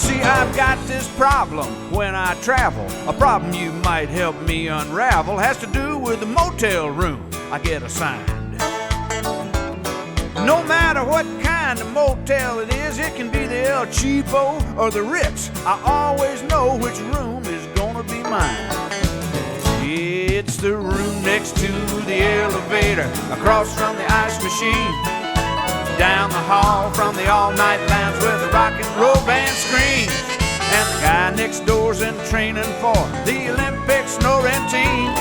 See, I've got this problem when I travel. A problem you might help me unravel has to do with the motel room I get assigned. No matter what kind of motel it is, it can be the El Cheapo or the Ritz, I always know which room is gonna be mine. It's the room next to the elevator, across from the ice machine, down the hall from the all-night lounge where the rock and roll band screams, and the guy next door's in training for the Olympic snoring team.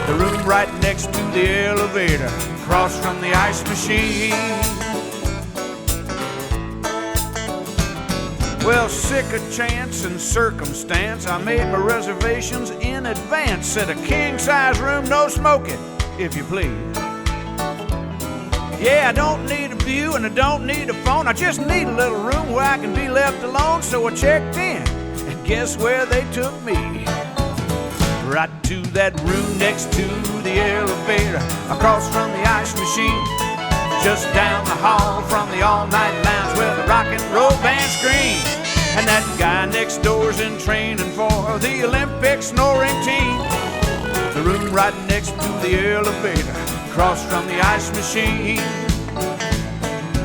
The room right next to the elevator, across from the ice machine. Well, sick of chance and circumstance, I made my reservations in advance. Said a king-size room, no smoking, if you please. Yeah, I don't need a view and I don't need a phone, I just need a little room where I can be left alone. So I checked in, and guess where they took me? Right to that room next to the elevator, across from the ice machine, just down the hall from the all-night lounge where the rock and roll band screams, and that guy next door's in training for the Olympic snoring team. The room right next to the elevator, across from the ice machine.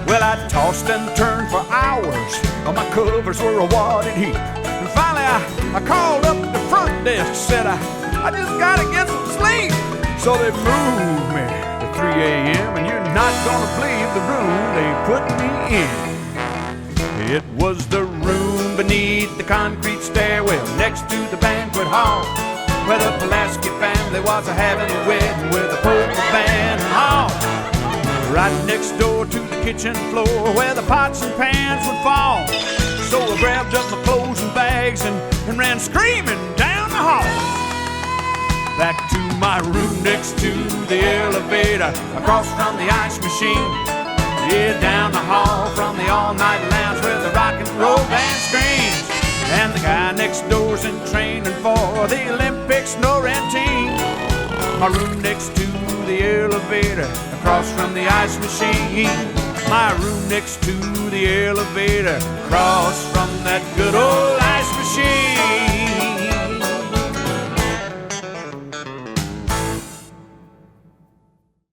Well, I tossed and turned for hours, my covers were a wadded heap, and finally I called up the front desk, said I just gotta get some sleep. So they moved me to 3 a.m. and you're not gonna believe the room they put me in. It was the room beneath the concrete stairwell next to the banquet hall, where the Pulaski family was having a wedding with a polka band and all. Right next door to the kitchen floor where the pots and pans would fall. So I grabbed up my clothes and bags and ran screaming down the hall, back to my room next to the elevator, across from the ice machine. Yeah, down the hall from the all-night lounge where the rock and roll band screams, and the guy next door's in training for the Olympic snoring team. My room next to the elevator, across from the ice machine. My room next to the elevator, across from that good old ice machine.